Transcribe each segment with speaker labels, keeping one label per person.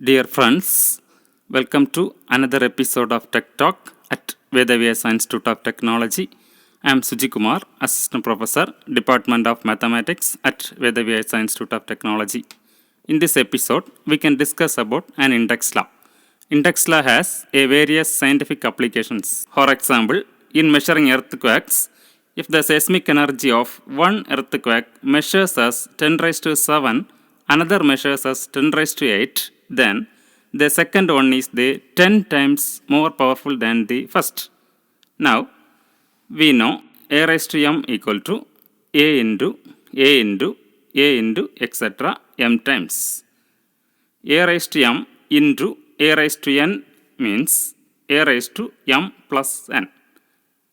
Speaker 1: Dear friends, welcome to another episode of Tech Talk at Vedavyasa Institute of Technology. I am Suji Kumar, Assistant Professor, Department of Mathematics at Vedavyasa Institute of Technology. In this episode, we can discuss about an index law. Index law has various scientific applications. For example, in measuring earthquakes, if the seismic energy of one earthquake measures as 10 raised to 7, another measures as 10 raised to 8, then the second one is the 10 times more powerful than the first. Now, we know a raised to m equal to a into etc. m times. A raised to m into a raised to n means a raised to m plus n.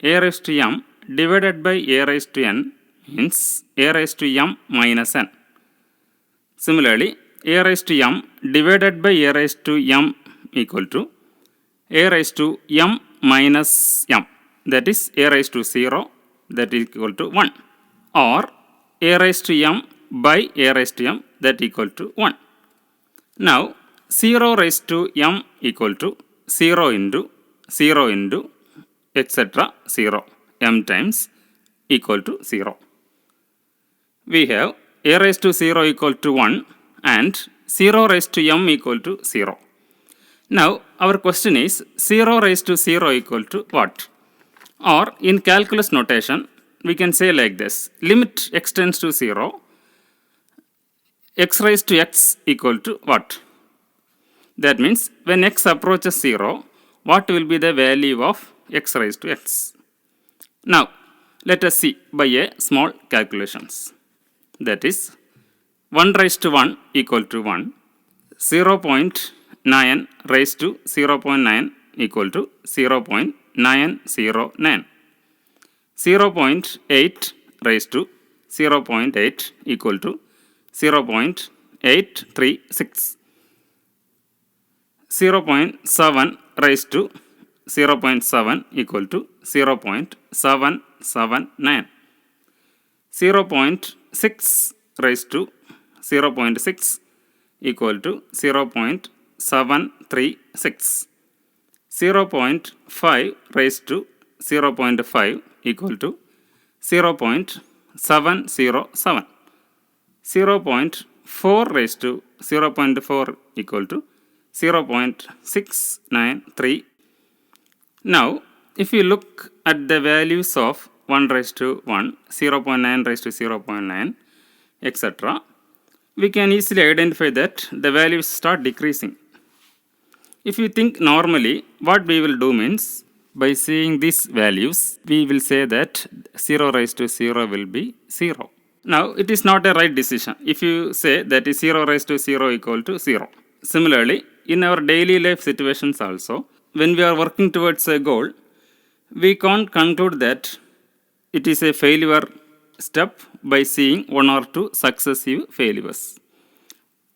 Speaker 1: A raised to m divided by a raised to n means a raised to m minus n. Similarly, a raised to m divided by a raised to m equal to a raised to m minus m, that is a raised to 0, that is equal to 1, or a raised to m by a raised to m, that equal to 1. Now 0 raised to m equal to 0 into etc. 0 m times equal to 0. We have a raised to 0 equal to 1 and 0 raised to m equal to 0. Now our question is 0 raised to 0 equal to what? Or in calculus notation we can say like this: limit x tends to 0, x raised to x equal to what? That means when x approaches 0, what will be the value of x raised to x? Now let us see by a small calculations. That is 1 raised to 1 equal to 1, 0.9 raised to 0.9 equal to 0.909, 0.8 raised to 0.8 equal to 0.836, 0.7 raised to 0.7 equal to 0.779, 0.6 raised to 0.6 equal to 0.736, 0.5 raised to 0.5 equal to 0.707, 0.4 raised to 0.4 equal to 0.693. Now, if you look at the values of 1 raised to 1, 0.9 raised to 0.9, etc., we can easily identify that the values start decreasing. If you think normally, what we will do means, by seeing these values, we will say that 0 raised to 0 will be 0. Now, it is not a right decision if you say that is 0 raised to 0 equal to 0. Similarly, in our daily life situations also, when we are working towards a goal, we can't conclude that it is a failure step by seeing one or two successive failures.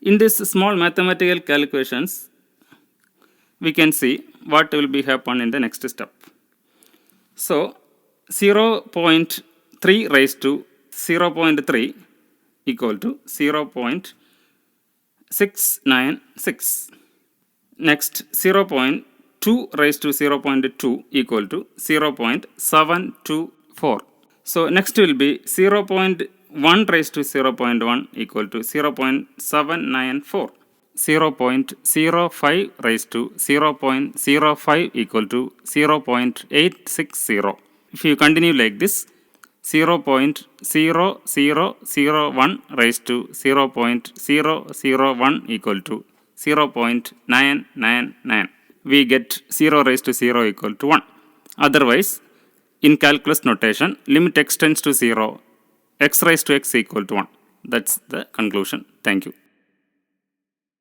Speaker 1: In this small mathematical calculations, we can see what will be happen in the next step. So 0.3 raised to 0.3 equal to 0.696. Next 0.2 raised to 0.2 equal to 0.724. So next will be 0.1 raised to 0.1 equal to 0.794. 0.05 raised to 0.05 equal to 0.860. If you continue like this, 0.0001 raised to 0.001 equal to 0.999. We get 0 raised to 0 equal to 1. Otherwise, in calculus notation, limit x tends to 0, x raised to x equal to 1. That's the conclusion. Thank you.